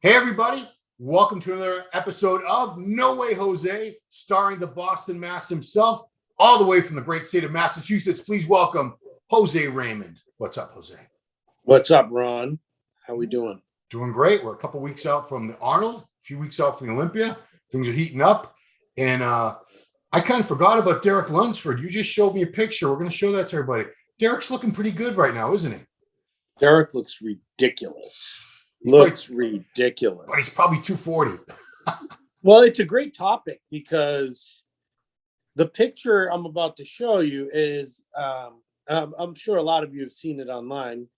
Hey, everybody. Welcome to another episode of No Way Jose, starring the Boston Mass himself, all the way from the great state of Massachusetts. Please welcome Jose Raymond. What's up, Jose? What's up, Ron? How we doing? Doing great. We're a couple weeks out from the Arnold, a few weeks out from the Olympia. Things are heating up. And I kind of forgot about Derek Lunsford. You just showed me a picture. We're going to show that to everybody. Derek's looking pretty good right now, isn't he? Derek looks ridiculous. Ridiculous. But he's probably 240. Well, it's a great topic because the picture I'm about to show you is, I'm sure a lot of you have seen it online,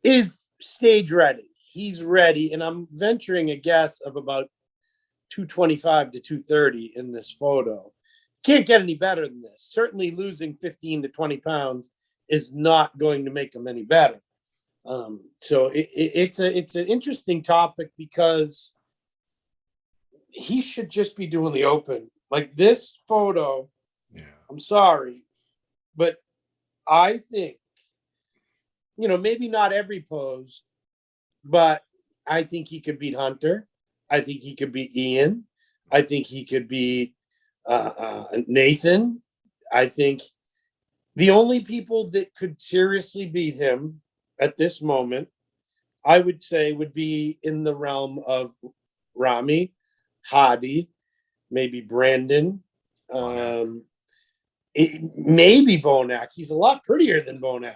is stage ready. He's ready. And I'm venturing a guess of about 225 to 230 in this photo. Can't get any better than this. Certainly losing 15 to 20 pounds is not going to make him any better. So it's an interesting topic because he should just be doing the open. Like this photo, I'm sorry, but I think, maybe not every pose, but I think he could beat Hunter. I think he could beat Ian. I think he could beat Nathan. I think the only people that could seriously beat him at this moment, I would say, would be in the realm of Rami, Hadi, maybe Brandon, maybe Bonac. He's a lot prettier than Bonac.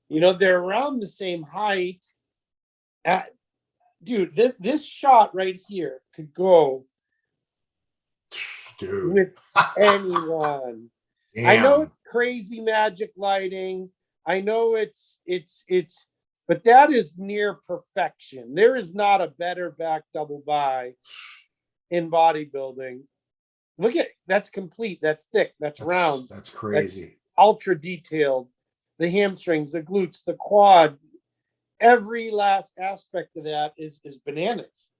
They're around the same height. Dude, this shot right here could go with anyone. Damn. I know it's crazy magic lighting. I know it's, but that is near perfection. There is not a better back double by in bodybuilding. Look at that's complete. That's thick. That's round. That's crazy. That's ultra detailed. The hamstrings, the glutes, the quad, every last aspect of that is bananas.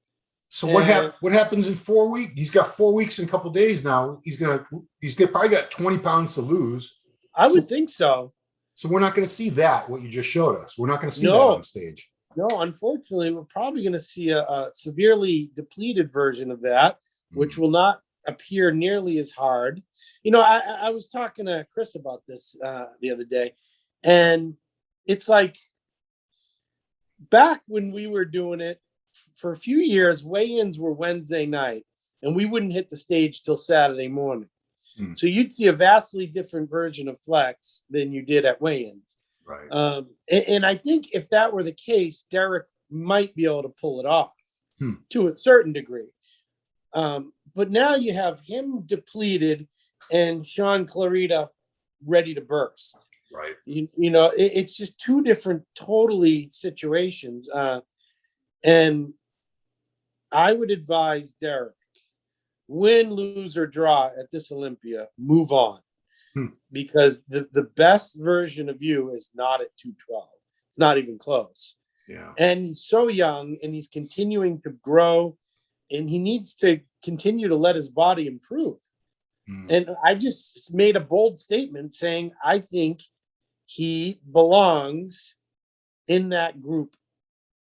So what happens in 4 weeks? He's got 4 weeks and a couple days now. He's probably got 20 pounds to lose. I would think so. So we're not going to see that, what you just showed us. We're not going to see that on stage. No, unfortunately, we're probably going to see a severely depleted version of that, which will not appear nearly as hard. I was talking to Chris about this the other day, and it's like back when we were doing it for a few years, weigh-ins were Wednesday night, and we wouldn't hit the stage till Saturday morning. So you'd see a vastly different version of flex than you did at weigh-ins. Right. And I think if that were the case, Derek might be able to pull it off to a certain degree. But now you have him depleted and Sean Clarita ready to burst. Right. It's just two different totally situations. And I would advise Derek, win, lose, or draw at this Olympia, move on. Because the best version of you is not at 212. It's not even close. Yeah. And he's so young and he's continuing to grow and he needs to continue to let his body improve. And I just made a bold statement saying, I think he belongs in that group.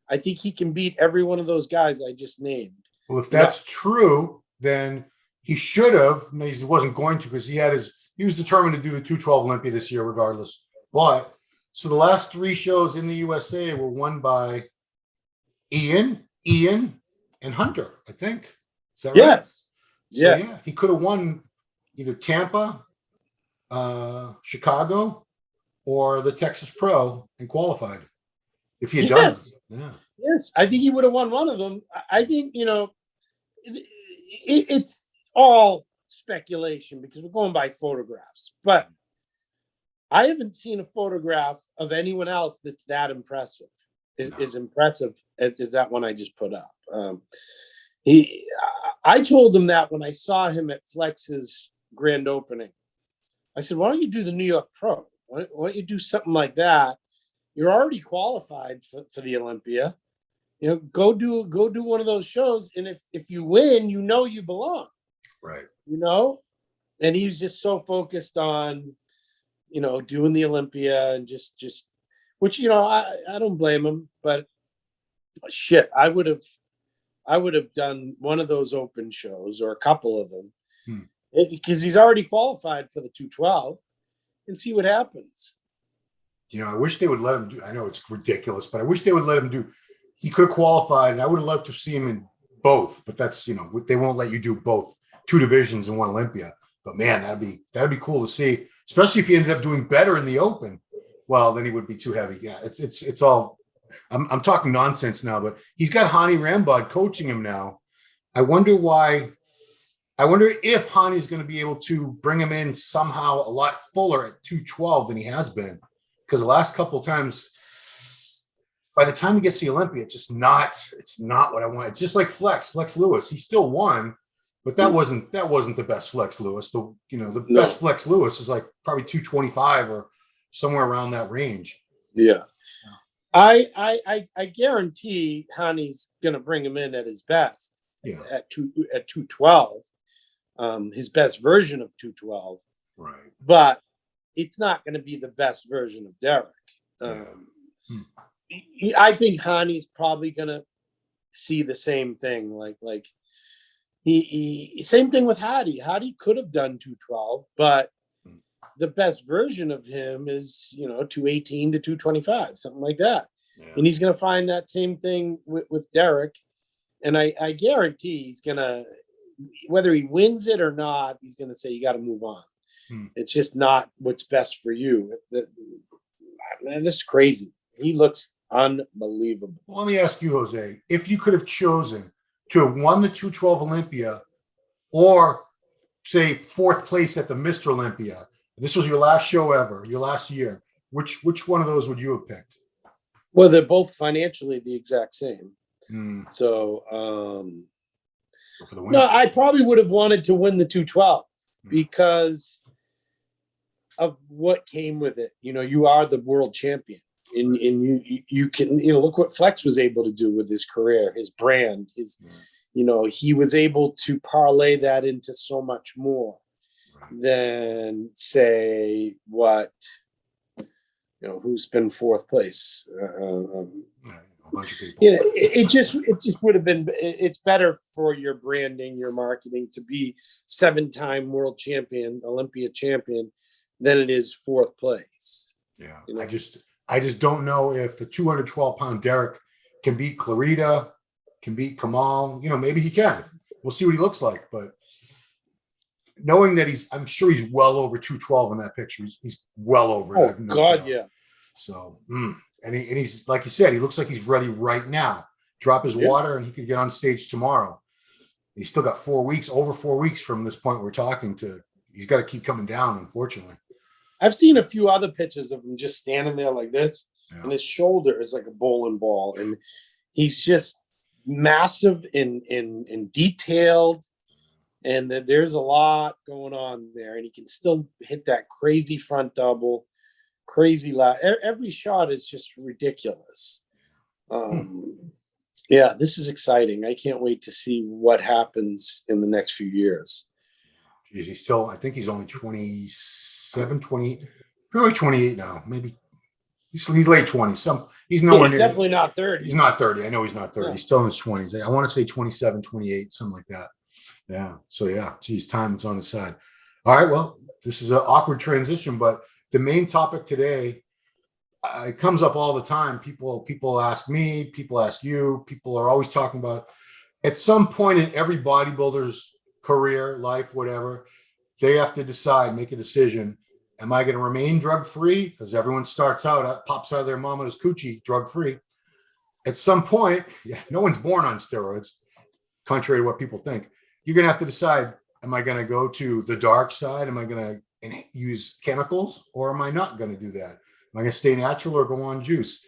I think he can beat every one of those guys I just named. Well, if that's true, then he should have. He wasn't going to because he was determined to do the 212 Olympia this year regardless. But so the last 3 shows in the USA were won by Ian, and Hunter, I think. Is that right? Yes. So, yeah, he could have won either Tampa, Chicago, or the Texas Pro and qualified if he had done it. Yeah. Yes, I think he would have won one of them. I think, it's all speculation because we're going by photographs, but I haven't seen a photograph of anyone else that's that impressive. Is impressive as that one I just put up. I told him that when I saw him at Flex's grand opening. I said, why don't you do the New York Pro? Why don't you do something like that? You're already qualified for the Olympia. Go do one of those shows, and if you win, you belong. Right. And he was just so focused on, doing the Olympia and just which, I don't blame him, but shit, I would have done one of those open shows or a couple of them because he's already qualified for the 212 and see what happens. I wish they would let him do. I know it's ridiculous, but I wish they would let him do. He could have qualified, and I would have loved to see him in both. But that's they won't let you do both, 2 divisions in one Olympia. But man, that'd be cool to see, especially if he ended up doing better in the open. Well, then he would be too heavy. Yeah, it's all. I'm talking nonsense now, but he's got Hani Rambod coaching him now. I wonder why. I wonder if Hani's going to be able to bring him in somehow a lot fuller at 212 than he has been. Because the last couple of times, by the time he gets to the Olympia, it's not what I want. It's just like Flex Lewis. He still won, but that wasn't the best Flex Lewis. The best Flex Lewis is like probably 225 or somewhere around that range. Yeah. I guarantee Hani's gonna bring him in at his best. Yeah. At 212. His best version of 212. Right. But it's not going to be the best version of Derek. I think Hani's probably going to see the same thing. Like he same thing with Hadi. Hadi could have done 212, but the best version of him is 218 to 225, something like that. Yeah. And he's going to find that same thing with Derek. And I guarantee he's going to, whether he wins it or not, he's going to say, you got to move on. It's just not what's best for you. Man, this is crazy. He looks unbelievable. Well, let me ask you, Jose, if you could have chosen to have won the 212 Olympia or say 4th place at the Mr. Olympia, this was your last show ever, your last year, which one of those would you have picked? Well, they're both financially the exact same. So, no, I probably would have wanted to win the 212 because of what came with it. You are the world champion, and you can look what Flex was able to do with his career, his brand, he was able to parlay that into so much more than say who's been 4th place. It just would have been. It's better for your branding, your marketing to be 7-time world champion, Olympia champion, than it is 4th place. Yeah, I just don't know if the 212-pound Derek can beat Clarita, can beat Kamal. Maybe he can. We'll see what he looks like, but knowing that I'm sure he's well over 212 in that picture. He's well over. Oh God, yeah. So, and he's like you said, he looks like he's ready right now. Drop his water, and he could get on stage tomorrow. He's still got over 4 weeks from this point we're talking to. He's got to keep coming down, unfortunately. I've seen a few other pictures of him just standing there like this, and his shoulder is like a bowling ball, and he's just massive and detailed, and there's a lot going on there, and he can still hit that crazy front double, crazy lap. Every shot is just ridiculous. Yeah, this is exciting. I can't wait to see what happens in the next few years. He's still, I think he's only 27, 28, probably 28 now. Maybe he's late 20s. He's nowhere near. Definitely not 30. He's not 30. I know he's not 30. Yeah. He's still in his 20s. I want to say 27, 28, something like that. Yeah. So yeah, geez, time is on the side. All right. Well, this is an awkward transition, but the main topic today, it comes up all the time. People ask me, people ask you, people are always talking about, at some point in every bodybuilder's career, life, whatever, they have to make a decision. Am I going to remain drug-free? Because everyone starts out, pops out of their mama's coochie drug-free. At some point, no one's born on steroids, contrary to what people think. You're going to have to decide, am I going to go to the dark side? Am I going to use chemicals, or am I not going to do that? Am I going to stay natural or go on juice?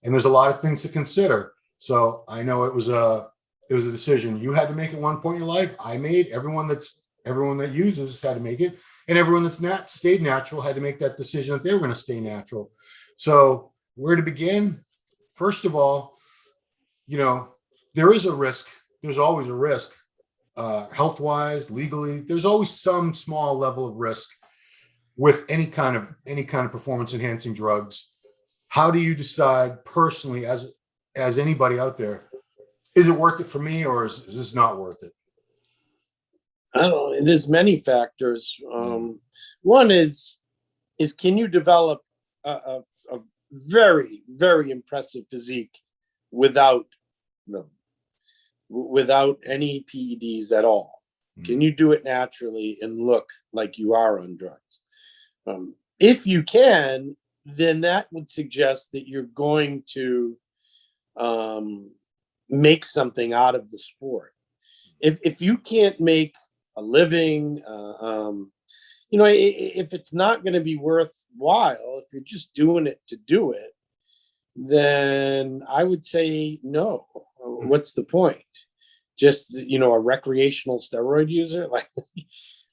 And there's a lot of things to consider. So I know it was a decision you had to make at one point in your life. I made. Everyone that uses had to make it, and everyone that's stayed natural had to make that decision that they were going to stay natural. So where to begin? First of all, there is a risk. There's always a risk, health-wise, legally. There's always some small level of risk with any kind of performance-enhancing drugs. How do you decide personally as as anybody out there, is it worth it for me, or is this not worth it? I don't know. There's many factors. One is can you develop a very, very impressive physique without them, without any PEDs at all? Can you do it naturally and look like you are on drugs? If you can, then that would suggest that you're going to make something out of the sport. If you can't make a living, if it's not going to be worthwhile, if you're just doing it to do it, then I would say no. What's the point? Just, a recreational steroid user like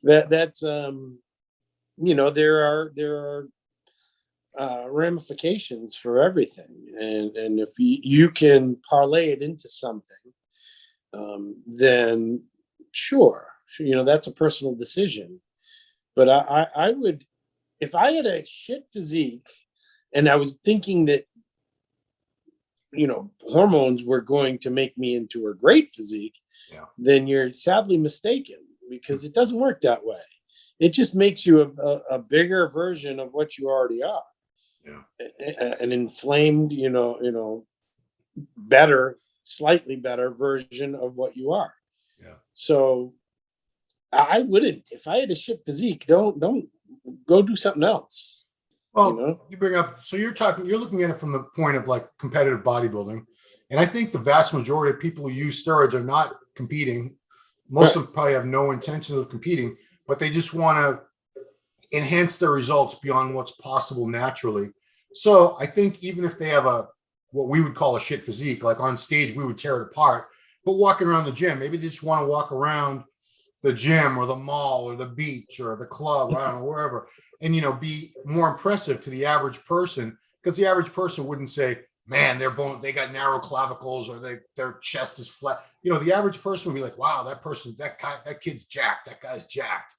that's there are ramifications for everything, and if you can parlay it into something, then sure, that's a personal decision. But I would, if I had a shit physique and I was thinking that hormones were going to make me into a great physique, then you're sadly mistaken, because it doesn't work that way. It just makes you a bigger version of what you already are. An inflamed, better, slightly better version of what you are. So I wouldn't, if I had a shit physique, don't go do something else. Well, you bring up, so you're looking at it from the point of like competitive bodybuilding. And I think the vast majority of people who use steroids are not competing. Most of them probably have no intention of competing, but they just want to enhance their results beyond what's possible naturally. So I think even if they have what we would call a shit physique, like on stage, we would tear it apart, but walking around the gym, maybe they just want to walk around the gym or the mall or the beach or the club, I don't know, wherever, and, be more impressive to the average person, because the average person wouldn't say, man, they got narrow clavicles, or their chest is flat. The average person would be like, wow, that kid's jacked. That guy's jacked.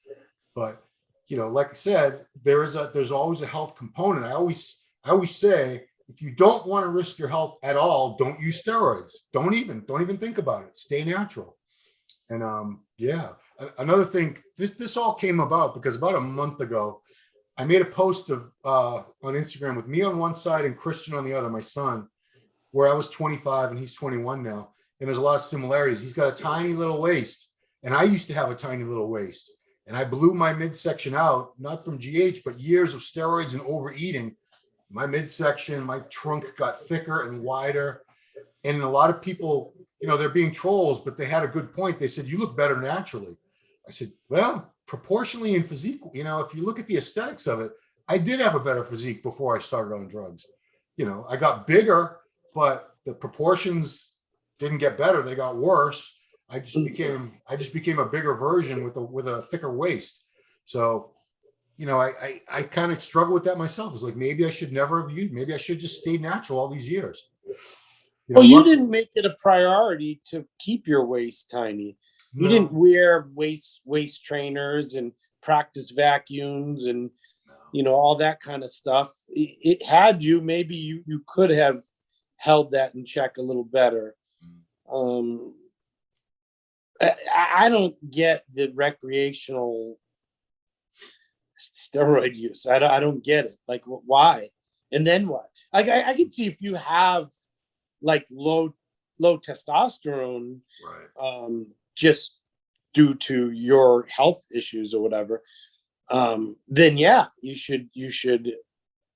But, like I said, there's always a health component. I always say, if you don't want to risk your health at all, don't use steroids. Don't even think about it. Stay natural. And another thing, this all came about because about a month ago, I made a post on Instagram with me on one side and Christian on the other, my son, where I was 25 and he's 21 now. And there's a lot of similarities. He's got a tiny little waist, and I used to have a tiny little waist. And I blew my midsection out, not from GH, but years of steroids and overeating. My midsection, my trunk got thicker and wider. And a lot of people, they're being trolls, but they had a good point. They said, you look better naturally. I said, well, proportionally in physique, if you look at the aesthetics of it, I did have a better physique before I started on drugs. I got bigger, but the proportions didn't get better. They got worse. I just became a bigger version with a thicker waist. So, I kind of struggle with that myself. It's like, maybe I should never have used, maybe I should just stay natural all these years. You didn't make it a priority to keep your waist tiny. You didn't wear waist trainers and practice vacuums and, all that kind of stuff. It had you, maybe you could have held that in check a little better. I don't get the recreational steroid use. I don't get it. Like, why? And then what? Like, I can see if you have like low testosterone, just due to your health issues or whatever, then you should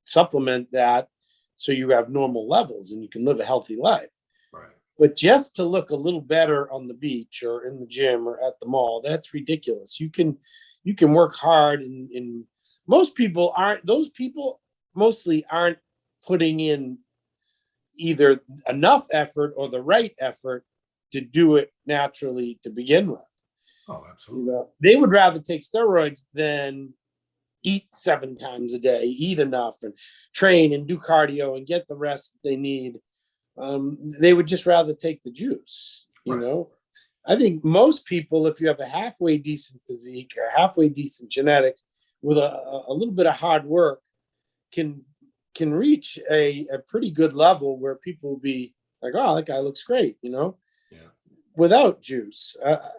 supplement that so you have normal levels and you can live a healthy life. Right. But just to look a little better on the beach or in the gym or at the mall, that's ridiculous. You can work hard, and most people aren't. Those people mostly aren't putting in either enough effort or the right effort to do it naturally to begin with. Oh, absolutely. They would rather take steroids than eat 7 times a day, eat enough and train and do cardio and get the rest that they need. They would just rather take the juice, I think most people, if you have a halfway decent physique or halfway decent genetics with a little bit of hard work, can reach a pretty good level where people will be Like, oh, that guy looks great, Yeah. without juice.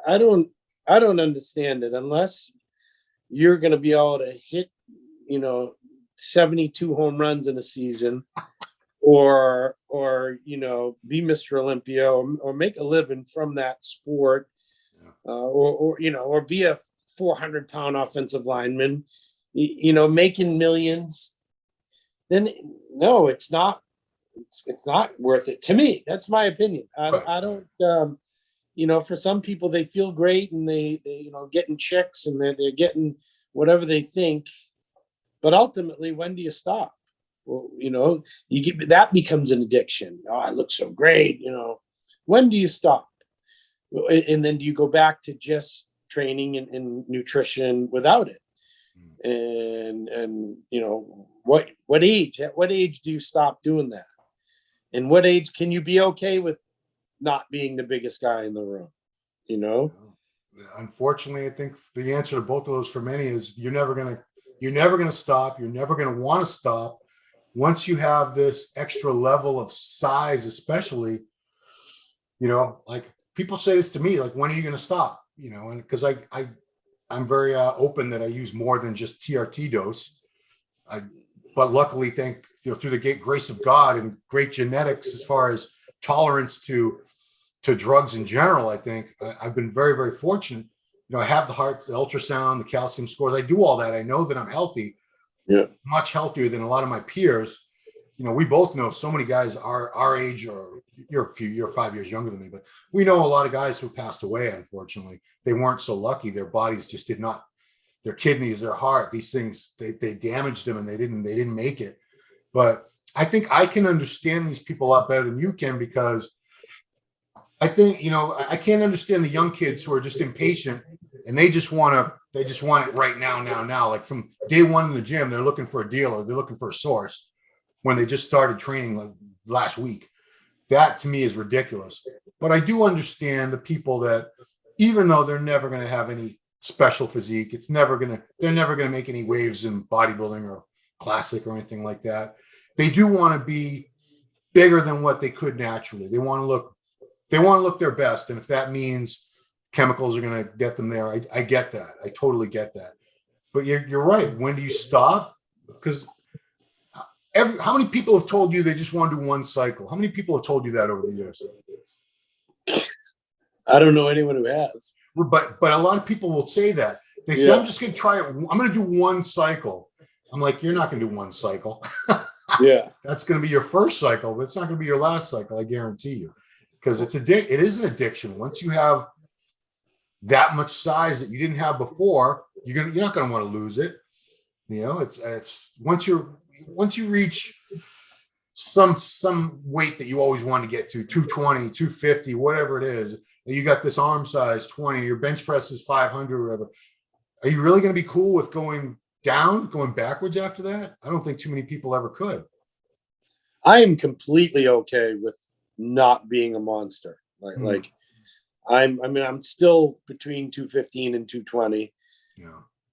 I don't understand it unless you're going to be able to hit, 72 home runs in a season, or be Mr. Olympia, or make a living from that sport, Yeah. or be a 400-pound offensive lineman, making millions. Then no, it's not. It's not worth it to me. That's my opinion. Right. I don't. For some people, they feel great and they getting chicks and they're getting whatever they think. But ultimately, when do you stop? Well, that becomes an addiction. Oh, I look so great. When do you stop? And then do you go back to just training and nutrition without it? And what age? At what age do you stop doing that? And what age can you be okay with not being the biggest guy in the room? Unfortunately, I think the answer to both of those for many is you're never gonna stop. You're never gonna want to stop. Once you have this extra level of size, especially, like people say this to me, like, when are you gonna stop? And because I'm very open that I use more than just TRT dose. But luckily, through the grace of God and great genetics, as far as tolerance to drugs in general, I think I've been very, very fortunate. I have the heart, the ultrasound, the calcium scores. I do all that. I know that I'm healthy, much healthier than a lot of my peers. We both know so many guys our age, or you're 5 years younger than me, but we know a lot of guys who passed away. Unfortunately, they weren't so lucky. Their bodies just did not. Their kidneys, their heart, these things, they damaged them and they didn't make it. But I think I can understand these people a lot better than you can, because I think, I can't understand the young kids who are just impatient and they just want it right now. Like from day one in the gym, they're looking for a deal or they're looking for a source when they just started training like last week. That to me is ridiculous. But I do understand the people that, even though they're never going to have any special physique, they're never going to make any waves in bodybuilding or classic or anything like that. They do want to be bigger than what they could naturally. They want to look their best. And if that means chemicals are going to get them there, I get that. I totally get that. But you're right. When do you stop? Because how many people have told you they just want to do one cycle? How many people have told you that over the years? I don't know anyone who has. But a lot of people will say that. They say, I'm just going to try it. I'm going to do one cycle. I'm like, you're not going to do one cycle. Yeah. That's going to be your first cycle, but it's not going to be your last cycle. I guarantee you, because it is an addiction. Once you have that much size that you didn't have before, you're not going to want to lose it. It's once you reach some weight that you always want to get to, 220, 250, whatever it is, and you got this arm size 20, your bench press is 500, whatever. Are you really going to be cool with going backwards after that? I don't think too many people ever could. I am completely okay with not being a monster. Like I'm still between 215 and 220. Yeah.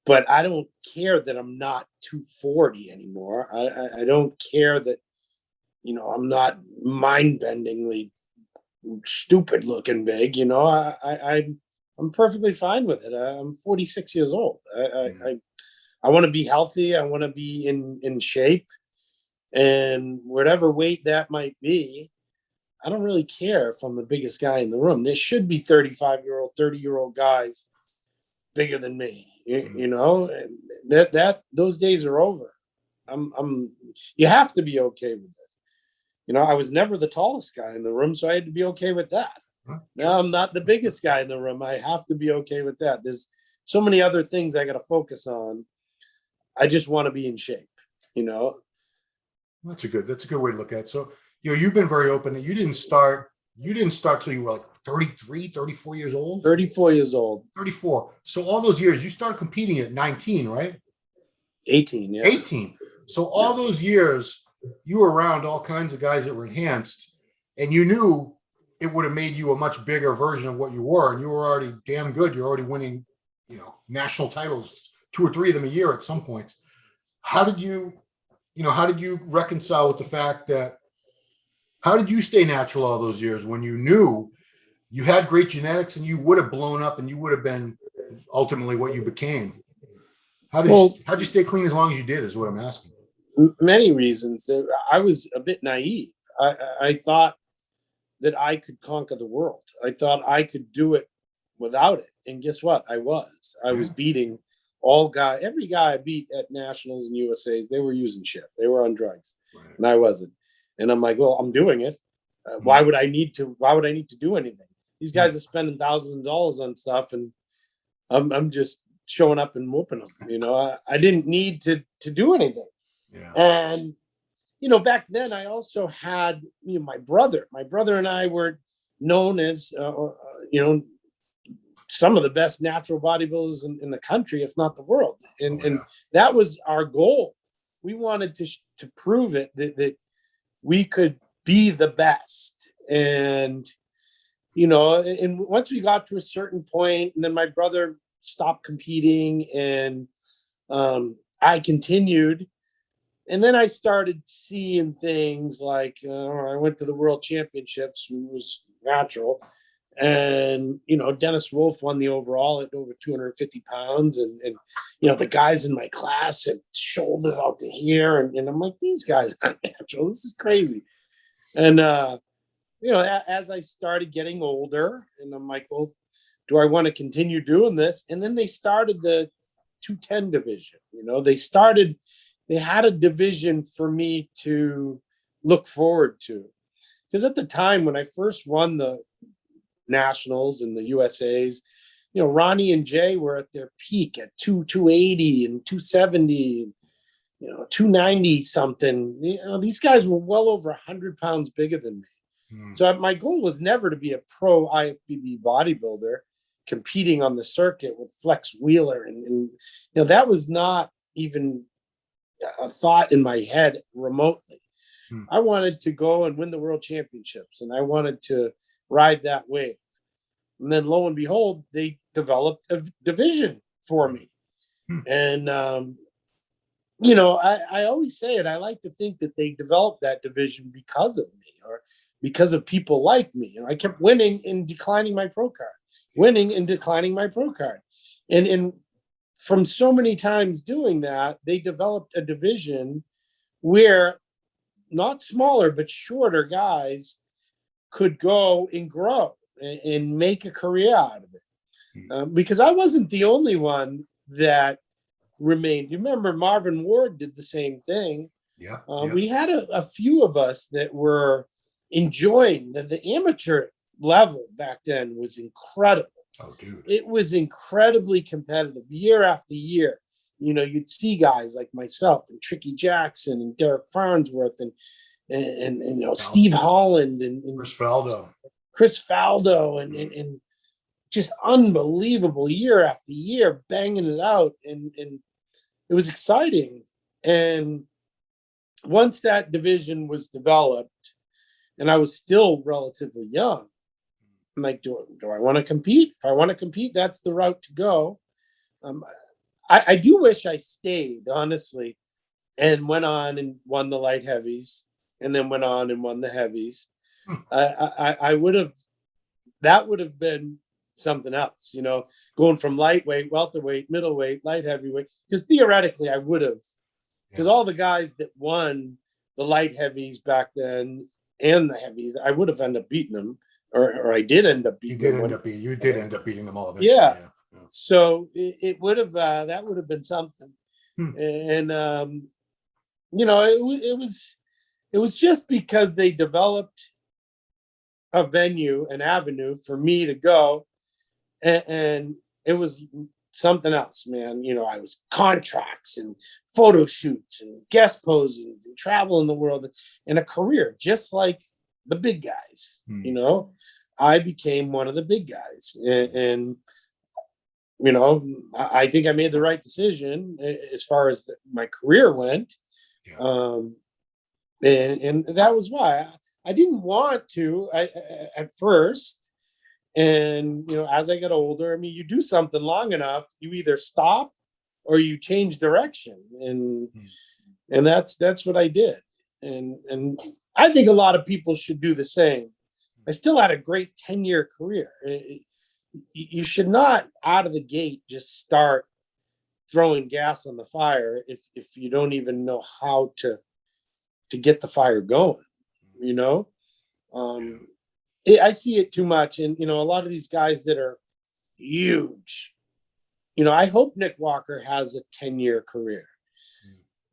But I don't care that I'm not 240 anymore. I don't care that, I'm not mind-bendingly stupid looking big. I'm perfectly fine with it. I'm 46 years old. I want to be healthy. I want to be in shape, and whatever weight that might be, I don't really care if I'm the biggest guy in the room. There should be 35-year-old, 30-year-old guys bigger than me. That those days are over. You have to be okay with this. I was never the tallest guy in the room, so I had to be okay with that. Now I'm not the biggest guy in the room. I have to be okay with that. There's so many other things I got to focus on. I just want to be in shape, That's a good way to look at it. So, you've been very open that you didn't start till you were like 33, 34 years old? 34 years old. 34. So all those years, you started competing at 19, right? 18, yeah. 18. So all those years, you were around all kinds of guys that were enhanced, and you knew it would have made you a much bigger version of what you were, and you were already damn good. You're already winning, national titles, 2 or 3 of them a year at some points. How did you reconcile with the fact that How did you stay natural all those years when you knew you had great genetics and you would have blown up and you would have been ultimately what you became? How'd you stay clean as long as you did is what I'm asking. Many reasons. I was a bit naive. I thought that I could conquer the world. I thought I could do it without it. And guess what? I was beating every guy I beat at nationals and USAs. They were using shit. They were on drugs, Right. and I wasn't. And I'm like, well, I'm doing it. Why would I need to do anything? These guys are spending thousands of dollars on stuff, and I'm just showing up and whooping them. I didn't need to do anything. Yeah. And back then I also had my brother. My brother and I were known as some of the best natural bodybuilders in the country, if not the world. And that was our goal. We wanted to prove it that we could be the best. And and once we got to a certain point, and then my brother stopped competing, and I continued. And then I started seeing things like I went to the World Championships, it was natural. And, Dennis Wolf won the overall at over 250 pounds. And the guys in my class had shoulders out to here. And I'm like, these guys aren't natural. This is crazy. And, as I started getting older, and I'm like, well, do I want to continue doing this? And then they started the 210 division. They had a division for me to look forward to. Because at the time when I first won the nationals and the USAs, Ronnie and Jay were at their peak at 280 and 270, 290 something. These guys were well over 100 pounds bigger than me. So my goal was never to be a pro IFBB bodybuilder competing on the circuit with Flex Wheeler. And that was not even a thought in my head remotely. I wanted to go and win the world championships, and I wanted to ride that wave. And then lo and behold, they developed a division for me. And, I always say it. I like to think that they developed that division because of me or because of people like me. I kept winning and declining my pro card, And from so many times doing that, they developed a division where not smaller, but shorter guys could go and grow and make a career out of it. Because I wasn't the only one that remained. You remember Marvin Ward did the same thing. Yeah. We had a few of us that were enjoying the amateur level back then was incredible. Oh, dude. It was incredibly competitive year after year. You'd see guys like myself and Tricky Jackson and Derek Farnsworth and Steve Holland and Chris Faldo and just unbelievable year after year banging it out. And it was exciting. And once that division was developed and I was still relatively young, I'm like, do I want to compete? If I want to compete, that's the route to go. I do wish I stayed, honestly, and went on and won the light heavies and then went on and won the heavies. I would have, that would have been something else, going from lightweight, welterweight, middleweight, light heavyweight, because theoretically I would have, because all the guys that won the light heavies back then and the heavies, I would have ended up beating them. Or I did end up beating them. You did end up beating them all eventually. Yeah. So it would have that would have been something. And it was just because they developed a venue, an avenue for me to go, and it was something else, man. I was contracts and photo shoots and guest posings and travel in the world and a career, just like the big guys. I became one of the big guys, and I think I made the right decision as far as my career went. And that was why I didn't want to at first. And as I got older, I mean, you do something long enough, you either stop or you change direction, and that's what I did. And I think a lot of people should do the same. I still had a great 10-year career. You should not out of the gate just start throwing gas on the fire if you don't even know how to get the fire going, you know? I see it too much. And, a lot of these guys that are huge, I hope Nick Walker has a 10-year career,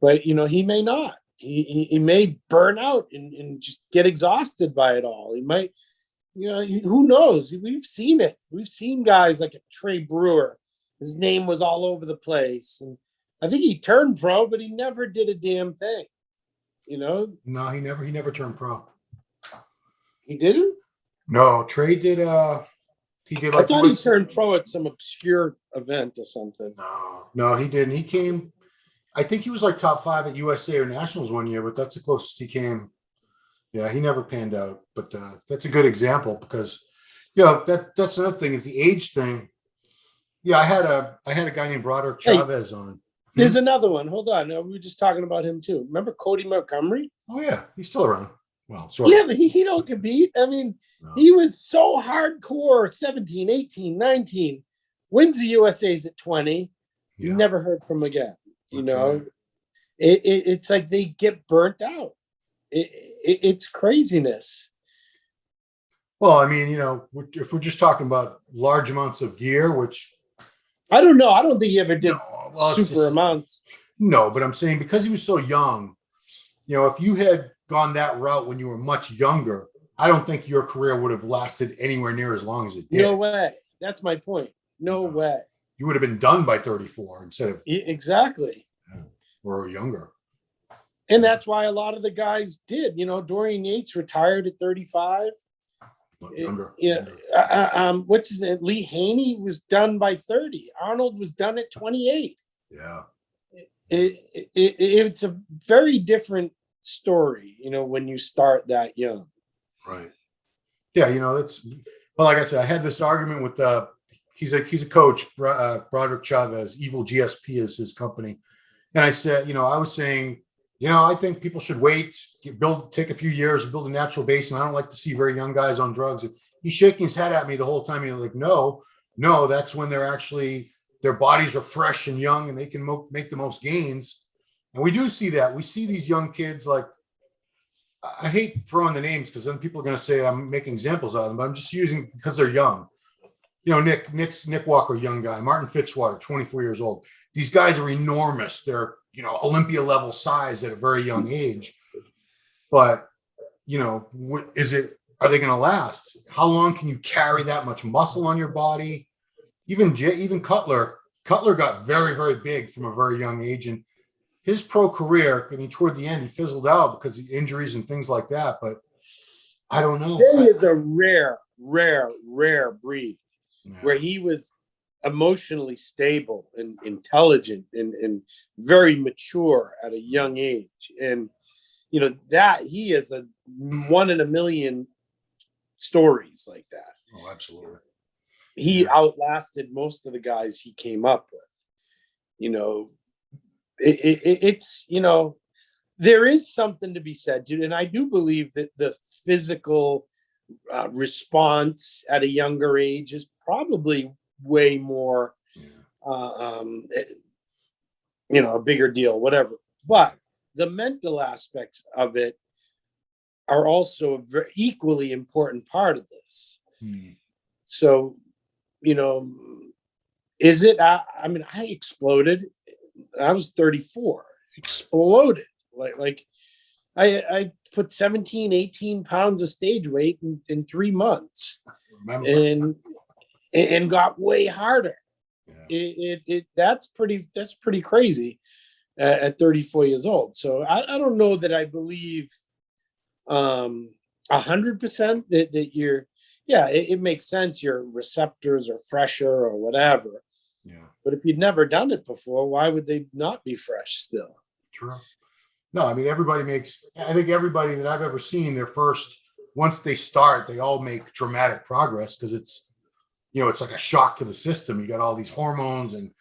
but, he may not. He may burn out and just get exhausted by it all. He might, who knows? We've seen it. We've seen guys like a Trey Brewer. His name was all over the place. And I think he turned pro, but he never did a damn thing. No, he never turned pro. He didn't? No, Trey did. He did. Like I thought he turned pro at some obscure event or something. No, he didn't. He came. I think he was like top 5 at USA or Nationals one year, but that's the closest he came. Yeah, he never panned out. But that's a good example because, that's another thing is the age thing. Yeah, I had a guy named Broderick Chavez on. There's another one. Hold on. We were just talking about him too. Remember Cody Montgomery? Oh yeah, he's still around. Well, sort of. Yeah, but he don't compete. I mean, He was so hardcore, 17, 18, 19, wins the USA's at 20. Yeah. You never heard from him again. Right. It's like they get burnt out. It's craziness. Well, I mean, if we're just talking about large amounts of gear, which I don't know. I don't think he ever did super amounts. No, but I'm saying because he was so young, if you had gone that route when you were much younger, I don't think your career would have lasted anywhere near as long as it did. No way. That's my point. No way. You would have been done by 34 instead of exactly or younger. And that's why a lot of the guys did. Dorian Yates retired at 35. Younger. What's his name? Lee Haney was done by 30. Arnold was done at 28. Yeah. It's a very different story, when you start that young. Right. Yeah, that's well, like I said, I had this argument with he's a coach, Broderick Chavez, Evil GSP is his company. And I said, I was saying, I think people should wait, take a few years, build a natural base. And I don't like to see very young guys on drugs. He's shaking his head at me the whole time. He's like, no, that's when their bodies are fresh and young and they can make the most gains. And we do see that. We see these young kids, like, I hate throwing the names because then people are going to say I'm making examples out of them, but I'm just using because they're young. Nick Walker, young guy. Martin Fitzwater, 24 years old. These guys are enormous. They're, Olympia level size at a very young age. But, are they going to last? How long can you carry that much muscle on your body? Even Cutler got very, very big from a very young age. And his pro career, toward the end, he fizzled out because of injuries and things like that. But I don't know. He is a rare breed where he was emotionally stable and intelligent and very mature at a young age. And, that he is a 1 in a million stories like that. Oh, absolutely. He outlasted most of the guys he came up with. It's there is something to be said, dude, and I do believe that the physical response at a younger age is probably way more a bigger deal, whatever. But the mental aspects of it are also a very equally important part of this. So is it I exploded. I was 34, exploded. Like I put 17, 18 pounds of stage weight in 3 months. And got way harder. Yeah. That's pretty crazy at 34 years old. So I don't know that I believe 100% that you're, it makes sense. Your receptors are fresher or whatever. Yeah. But if you'd never done it before, why would they not be fresh still? True. No, I think everybody that I've ever seen, once they start, they all make dramatic progress because it's like a shock to the system. You got all these hormones and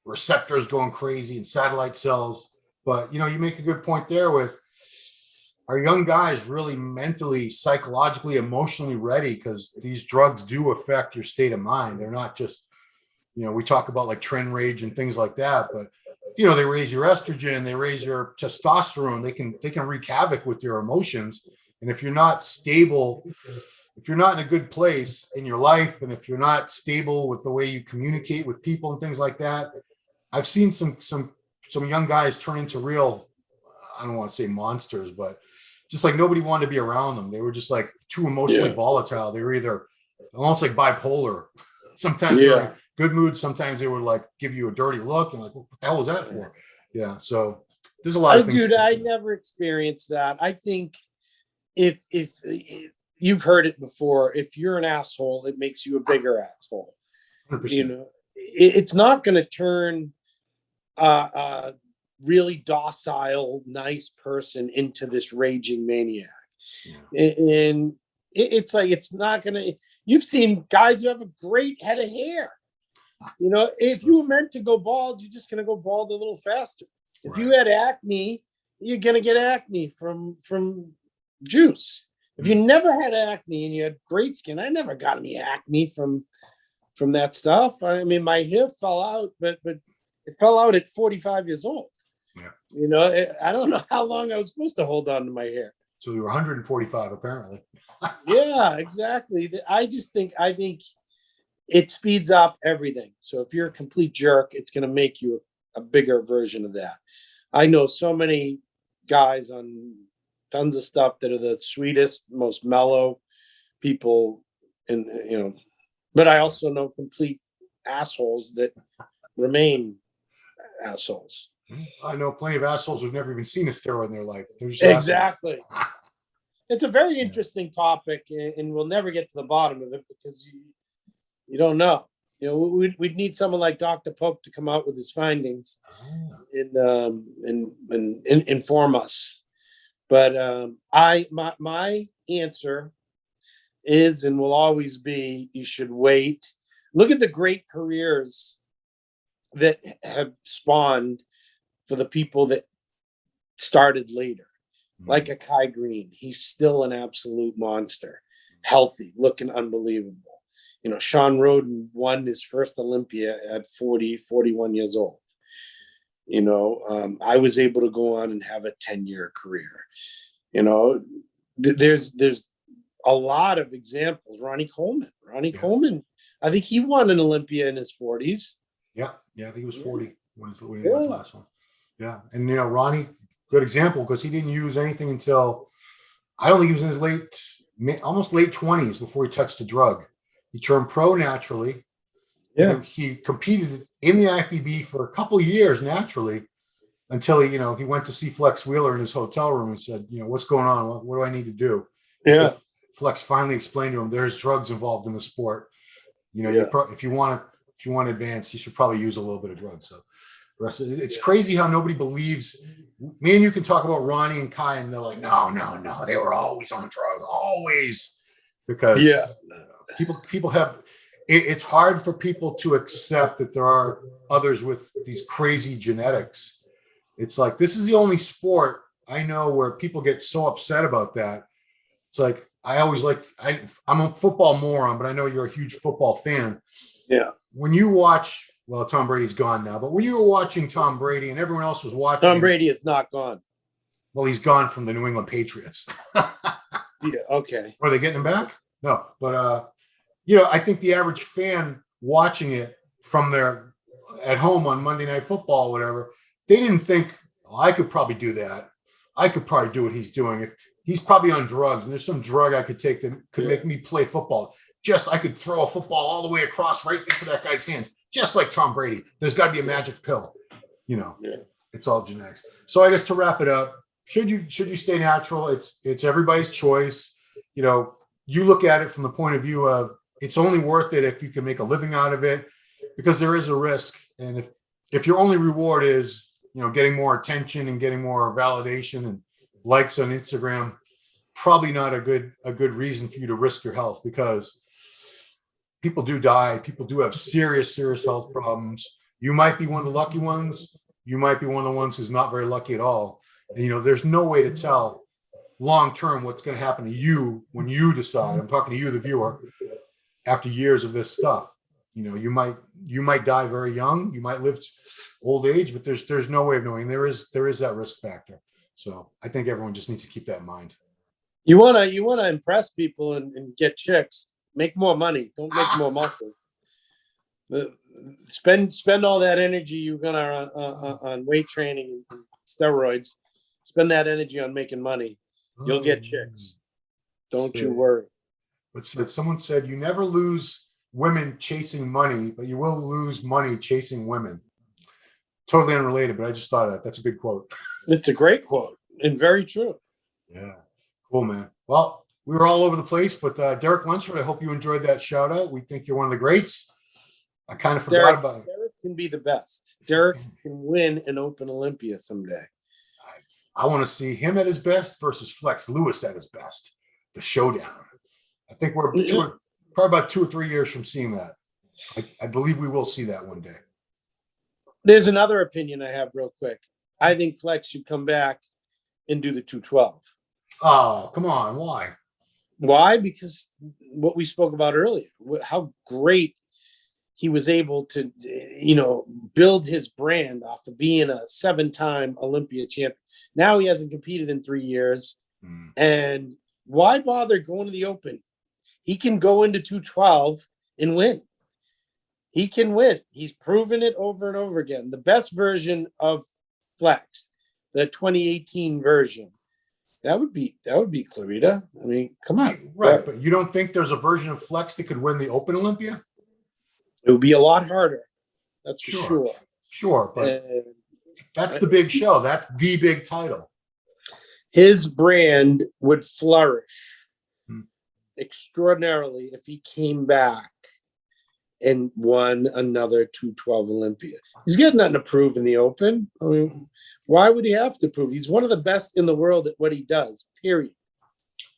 receptors going crazy and satellite cells. But, you make a good point there with, are young guys really mentally, psychologically, emotionally ready? Because these drugs do affect your state of mind. They're not just, we talk about like trend rage and things like that, but they raise your estrogen, they raise your testosterone, they can wreak havoc with your emotions. And if you're not stable, if you're not in a good place in your life, and if you're not stable with the way you communicate with people and things like that, I've seen some young guys turn into real, I don't want to say monsters, but just like nobody wanted to be around them. They were just like too emotionally volatile. They were either almost like bipolar. Sometimes they were in good mood. Sometimes they would like give you a dirty look and like, what the hell was that for? Yeah. So there's a lot of things. Dude, I never experienced that. I think if you've heard it before, if you're an asshole, it makes you a bigger asshole. 100%. It's not going to turn a really docile, nice person into this raging maniac. And it's like, it's not going to, you've seen guys who have a great head of hair. If you were meant to go bald, you're just going to go bald a little faster. If you had acne, you're going to get acne from juice. If you never had acne and you had great skin, I never got any acne from that stuff. I mean, my hair fell out, but it fell out at 45 years old. Yeah. I don't know how long I was supposed to hold on to my hair. So you were 145 apparently. Yeah, exactly. I think it speeds up everything. So if you're a complete jerk, it's going to make you a bigger version of that. I know so many guys on tons of stuff that are the sweetest, most mellow people, and but I also know complete assholes that remain assholes. I know plenty of assholes who've never even seen a steroid in their life. Exactly. It's a very interesting topic, and we'll never get to the bottom of it because you don't know. We'd need someone like Dr. Pope to come out with his findings and inform us. But my answer is and will always be: you should wait. Look at the great careers that have spawned for the people that started later, like a Kai Green. He's still an absolute monster, healthy, looking unbelievable. Sean Roden won his first Olympia at 41 years old. I was able to go on and have a 10-year career. There's a lot of examples. Ronnie Coleman, I think he won an Olympia in his 40s. Yeah, I think he was 40 when he won his last one. Yeah, and Ronnie, good example because he didn't use anything until I don't think he was in his almost late 20s before he touched a drug. He turned pro naturally. Yeah, he competed in the IFBB for a couple of years naturally until he went to see Flex Wheeler in his hotel room and said, what's going on? What do I need to do? Yeah, Flex finally explained to him there's drugs involved in the sport. If you want to advance, you should probably use a little bit of drugs. So it's crazy how nobody believes. Me and you can talk about Ronnie and Kai, and they're like, no, they were always on drugs, always, because people have. It's hard for people to accept that there are others with these crazy genetics. It's like this is the only sport I know where people get so upset about that. It's like I'm a football moron, but I know you're a huge football fan. Yeah. When you watch. Well, Tom Brady's gone now, but when you were watching Tom Brady and everyone else was watching, Tom Brady is not gone. Well, he's gone from the New England Patriots. Yeah. Okay. Are they getting him back? No, but I think the average fan watching it from their at home on Monday Night Football, or whatever, they didn't think, I could probably do that. I could probably do what he's doing. If he's probably on drugs and there's some drug I could take that could make me play football. I could throw a football all the way across right into that guy's hands. Just like Tom Brady, there's got to be a magic pill, It's all genetics. So I guess to wrap it up, should you stay natural? It's everybody's choice. You look at it from the point of view of it's only worth it if you can make a living out of it, because there is a risk. And if your only reward is getting more attention and getting more validation and likes on Instagram, probably not a good reason for you to risk your health, because people do die. People do have serious health problems. You might be one of the lucky ones. You might be one of the ones who's not very lucky at all. And, there's no way to tell long term what's going to happen to you when you decide. I'm talking to you, the viewer, after years of this stuff. You know, you might die very young, you might live old age, but there's no way of knowing. There is that risk factor. So I think everyone just needs to keep that in mind. You wanna impress people and get chicks. Make more money. Don't make more muscles. Spend all that energy you're gonna on weight training and steroids. Spend that energy on making money. You'll get chicks. Don't you worry. But someone said you never lose women chasing money, but you will lose money chasing women. Totally unrelated, but I just thought of that. That's a good quote. It's a great quote and very true. Yeah. Cool, man. Well, we were all over the place, but Derek Lunsford, I hope you enjoyed that shout out. We think you're one of the greats. I kind of forgot about it. Derek can be the best. Derek can win an Open Olympia someday. I want to see him at his best versus Flex Lewis at his best. The showdown. I think we're probably about 2 or 3 years from seeing that. I believe we will see that one day. There's another opinion I have real quick. I think Flex should come back and do the 212. Oh, come on. Why? Why? Because what we spoke about earlier, how great he was able to, build his brand off of being a 7-time Olympia champion. Now he hasn't competed in 3 years. And why bother going to the Open? He can go into 212 and win. He can win. He's proven it over and over again. The best version of Flex, the 2018 version, that would be Clarita. I mean, come on. Right, but you don't think there's a version of Flex that could win the Open Olympia? It would be a lot harder. That's for sure. Sure, but that's the big show. That's the big title. His brand would flourish extraordinarily if he came back and won another 212 Olympia. He's got nothing to prove in the Open. I mean, why would he have to prove? He's one of the best in the world at what he does, period.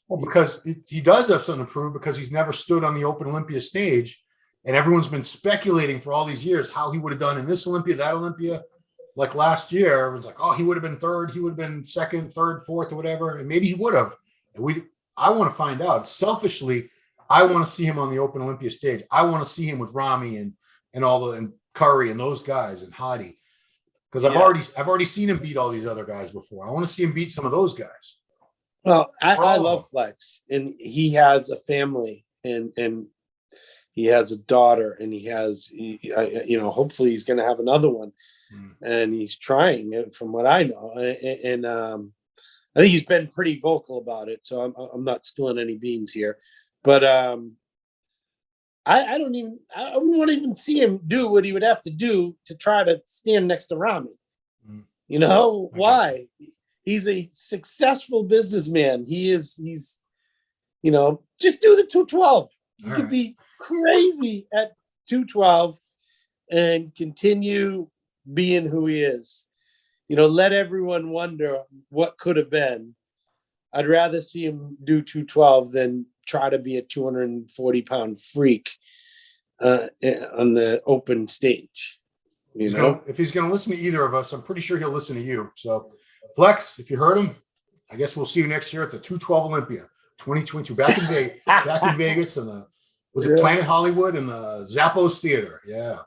Well, because he does have something to prove because he's never stood on the Open Olympia stage. And everyone's been speculating for all these years how he would have done in this Olympia, that Olympia. Like last year, everyone's like, oh, he would have been third, he would have been second, third, fourth, or whatever. And maybe he would have. And I want to find out. Selfishly, I want to see him on the Open Olympia stage. I want to see him with Rami and Curry and those guys and Hadi. Because I've already seen him beat all these other guys before. I want to see him beat some of those guys. Well, I love Flex, and he has a family, and he has a daughter, and he has, hopefully he's going to have another one, and he's trying it from what I know. And I think he's been pretty vocal about it. So I'm not spilling any beans here, but I wouldn't want to even see him do what he would have to do to try to stand next to Rami. Why? He's a successful businessman. He's just do the 212. You could be crazy at 212 and continue being who he is. Let everyone wonder what could have been. I'd rather see him do 212 than try to be a 240-pound freak on the Open stage. If he's going to listen to either of us, I'm pretty sure he'll listen to you. So, Flex, if you heard him, I guess we'll see you next year at the 212 Olympia 2022 back in Vegas and was it Planet Hollywood and the Zappos Theater? Yeah.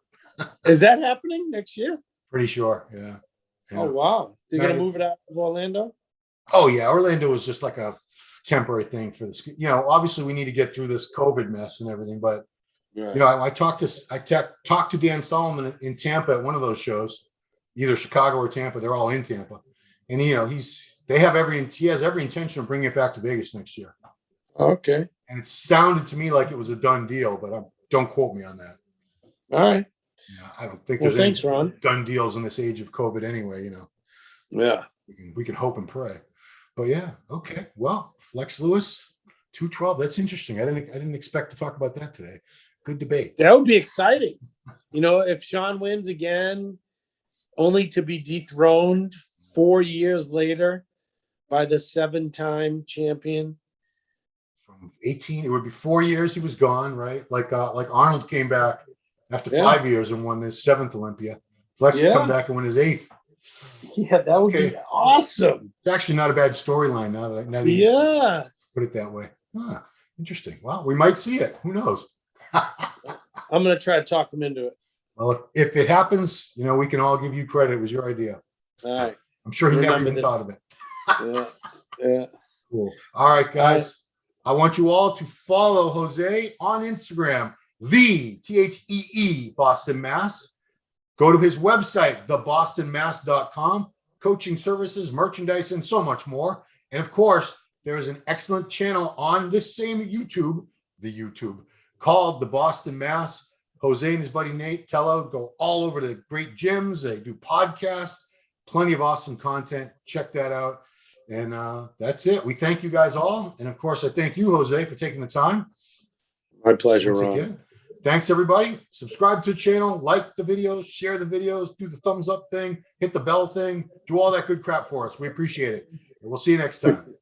Is that happening next year? Pretty sure. Yeah. Oh, wow. They're going to move it out of Orlando? Oh, yeah. Orlando was just like a temporary thing for this. Obviously we need to get through this COVID mess and everything, but I talked to Dan Solomon in Tampa at one of those shows, either Chicago or Tampa. They're all in Tampa. And, he has every intention of bringing it back to Vegas next year. Okay. And it sounded to me like it was a done deal, but don't quote me on that. All right. I don't think there's any Ron. Done deals in this age of COVID anyway, Yeah. We can hope and pray. But yeah, okay. Well, Flex Lewis, 212. That's interesting. I didn't expect to talk about that today. Good debate. That would be exciting. If Sean wins again, only to be dethroned 4 years later by the 7-time champion. From 18, it would be 4 years he was gone, right? Like Arnold came back after 5 years and won his 7th Olympia. Flex would come back and win his 8th. Yeah, that would be Okay. awesome. It's actually not a bad storyline now that you Yeah. put it that way. Interesting. Well, we might see it. Who knows? I'm going to try to talk him into it. Well, if it happens, we can all give you credit. It was your idea. All right. I'm sure he never Remember even this. thought of it. Yeah. Cool. All right, guys. I want you all to follow Jose on Instagram, THEE Boston Mass. Go to his website, thebostonmass.com, coaching services, merchandise, and so much more. And of course, there is an excellent channel on this same YouTube, called The Boston Mass. Jose and his buddy Nate Tello go all over the great gyms. They do podcasts, plenty of awesome content. Check that out. And that's it. We thank you guys all. And of course, I thank you, Jose, for taking the time. My pleasure, Once Ron. again. Thanks, everybody. Subscribe to the channel, like the videos, share the videos, do the thumbs up thing, hit the bell thing, do all that good crap for us. We appreciate it. And we'll see you next time.